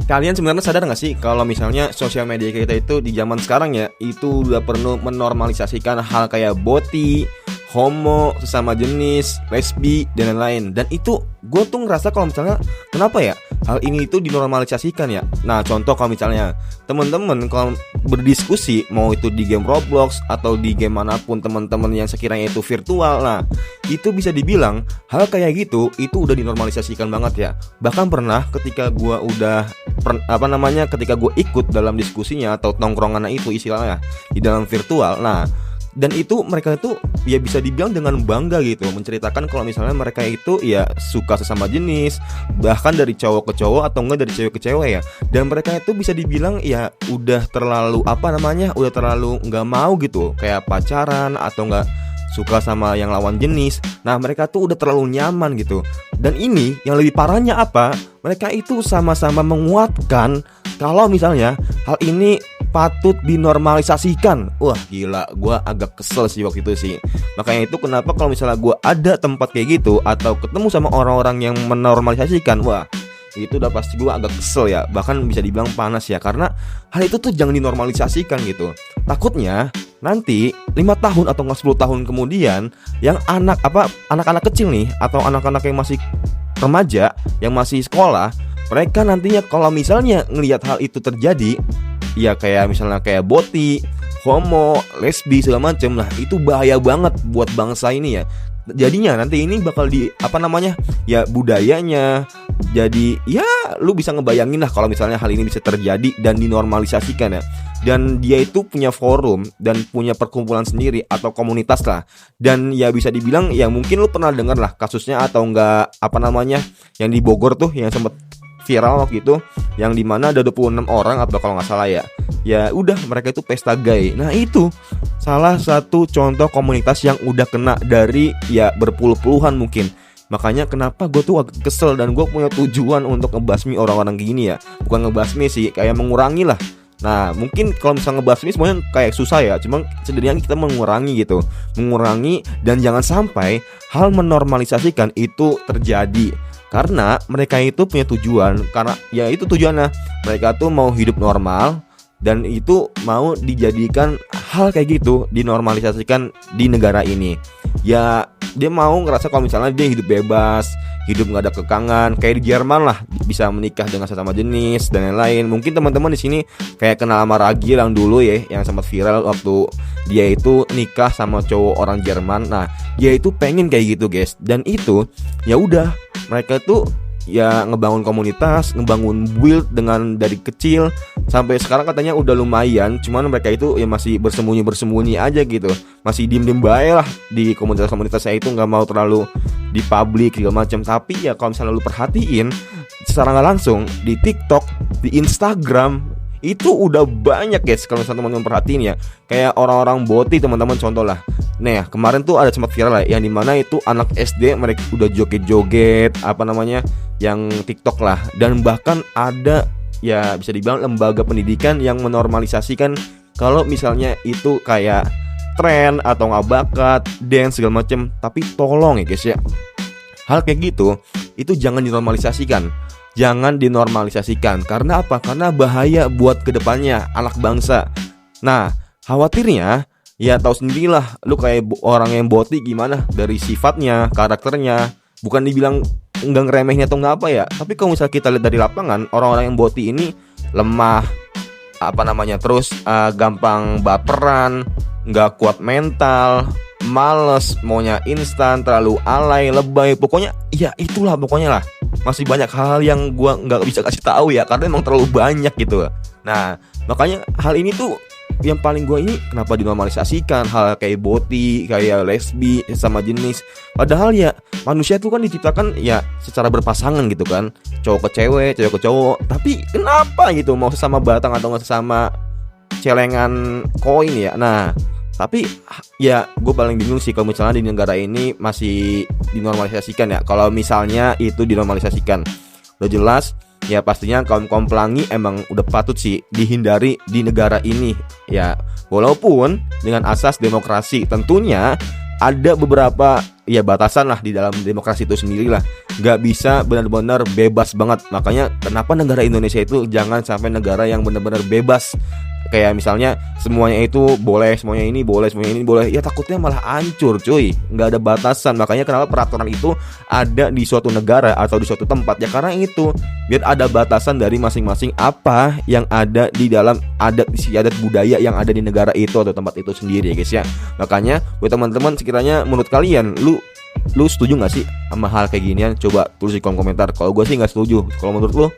Kalian sebenarnya sadar gak sih kalau misalnya sosial media kita itu di zaman sekarang ya, itu udah perlu menormalisasikan hal kayak boti, homo, sesama jenis, lesbi, dan lain-lain. Dan itu gue tuh ngerasa kalau misalnya kenapa ya hal ini itu dinormalisasikan ya. Nah contoh kalau misalnya temen-temen kalau berdiskusi, mau itu di game Roblox atau di game manapun teman-teman yang sekiranya itu virtual, nah itu bisa dibilang hal kayak gitu itu udah dinormalisasikan banget ya. Bahkan pernah ketika gue ketika gue ikut dalam diskusinya atau nongkrongan itu istilahnya di dalam virtual, nah dan itu mereka itu ya bisa dibilang dengan bangga gitu menceritakan kalau misalnya mereka itu ya suka sesama jenis, bahkan dari cowok ke cowok atau enggak dari cewek ke cewek ya. Dan mereka itu bisa dibilang ya udah terlalu udah terlalu nggak mau gitu kayak pacaran atau nggak suka sama yang lawan jenis. Nah mereka tuh udah terlalu nyaman gitu. Dan ini yang lebih parahnya apa? Mereka itu sama-sama menguatkan kalau misalnya hal ini patut dinormalisasikan. Wah gila, gue agak kesel sih waktu itu sih. Makanya itu kenapa kalau misalnya gue ada tempat kayak gitu atau ketemu sama orang-orang yang menormalisasikan, wah itu udah pasti gue agak kesel ya. Bahkan bisa dibilang panas ya. Karena hal itu tuh jangan dinormalisasikan gitu. Takutnya nanti 5 tahun atau 10 tahun kemudian yang anak-anak kecil nih atau anak-anak yang masih remaja, yang masih sekolah, mereka nantinya kalau misalnya ngelihat hal itu terjadi, ya kayak misalnya kayak boti, homo, lesbi segala macem, lah itu bahaya banget buat bangsa ini ya. Jadinya nanti ini bakal ya budayanya. Jadi ya lu bisa ngebayangin lah kalau misalnya hal ini bisa terjadi dan dinormalisasikan ya. Dan dia itu punya forum dan punya perkumpulan sendiri atau komunitas lah. Dan ya bisa dibilang ya mungkin lu pernah dengar lah kasusnya atau enggak yang di Bogor tuh yang sempat viral waktu itu, yang dimana ada 26 orang atau kalau nggak salah ya udah mereka itu pesta gay. Nah itu salah satu contoh komunitas yang udah kena dari ya berpuluh-puluhan mungkin. Makanya kenapa gue tuh agak kesel dan gue punya tujuan untuk ngebasmi orang-orang gini ya. Bukan ngebasmi sih, kayak mengurangi lah. Nah mungkin kalau misalnya ngebasmi semuanya kayak susah ya. Cuma setidaknya kita mengurangi gitu. Mengurangi dan jangan sampai hal menormalisasikan itu terjadi. Karena mereka itu punya tujuan. Karena ya itu tujuannya, mereka tuh mau hidup normal. Dan itu mau dijadikan hal kayak gitu, dinormalisasikan di negara ini. Ya dia mau ngerasa kalau misalnya dia hidup bebas, hidup gak ada kekangan, kayak di Jerman lah, bisa menikah dengan sesama jenis dan lain-lain. Mungkin teman-teman di sini kayak kenal sama Ragil yang dulu ya, yang sempat viral waktu dia itu nikah sama cowok orang Jerman. Nah dia itu pengen kayak gitu guys. Dan itu ya udah, mereka tuh ya ngebangun komunitas, ngebangun build dengan dari kecil sampai sekarang katanya udah lumayan. Cuman mereka itu ya masih bersembunyi aja gitu, masih diem bae lah di komunitas-komunitasnya itu, nggak mau terlalu di publik segala macam. Tapi ya kalau misalnya lu perhatiin secara nggak langsung di TikTok, di Instagram itu udah banyak guys kalau misalnya teman-teman perhatiin ya. Kayak orang-orang boti teman-teman, contoh lah. Nah kemarin tuh ada sempat viral lah, yang dimana itu anak SD mereka udah joget-joget yang TikTok lah. Dan bahkan ada ya bisa dibilang lembaga pendidikan yang menormalisasikan kalau misalnya itu kayak tren atau nggak bakat, dance segala macem. Tapi tolong ya guys ya, hal kayak gitu itu jangan dinormalisasikan. Jangan dinormalisasikan. Karena apa? Karena bahaya buat kedepannya anak bangsa. Nah khawatirnya ya tahu sendirilah lu kayak orang yang boti gimana, dari sifatnya, karakternya. Bukan dibilang enggak ngeremehin atau enggak apa ya, tapi kalau misalnya kita lihat dari lapangan, orang-orang yang boti ini lemah, terus gampang baperan, nggak kuat mental, males, maunya instan, terlalu alay, lebay. Pokoknya ya itulah pokoknya lah. Masih banyak hal yang gua nggak bisa kasih tahu ya, karena emang terlalu banyak gitu. Nah makanya hal ini tuh yang paling gue ini kenapa dinormalisasikan hal kayak boti, kayak lesbi, sama jenis. Padahal ya manusia tuh kan diciptakan ya secara berpasangan gitu kan, cowok ke cewek, cewek ke cowok. Tapi kenapa gitu mau sesama batang atau nggak sesama celengan koin ya. Nah tapi ya gue paling bingung sih kalau misalnya di negara ini masih dinormalisasikan ya. Kalau misalnya itu dinormalisasikan, udah jelas ya pastinya kaum pelangi emang udah patut sih dihindari di negara ini ya. Walaupun dengan asas demokrasi tentunya ada beberapa ya batasan lah di dalam demokrasi itu sendiri lah. Gak bisa benar-benar bebas banget. Makanya kenapa negara Indonesia itu jangan sampai negara yang benar-benar bebas. Kayak misalnya semuanya itu boleh, semuanya ini boleh, semuanya ini boleh. Ya takutnya malah hancur cuy. Gak ada batasan. Makanya kenapa peraturan itu ada di suatu negara atau di suatu tempat. Ya karena itu, biar ada batasan dari masing-masing apa yang ada di dalam adat istiadat budaya yang ada di negara itu atau tempat itu sendiri ya guys ya. Makanya buat teman-teman, sekiranya menurut kalian lu setuju gak sih sama hal kayak ginian? Coba tulis di kolom komentar. Kalau gue sih gak setuju. Kalau menurut lu?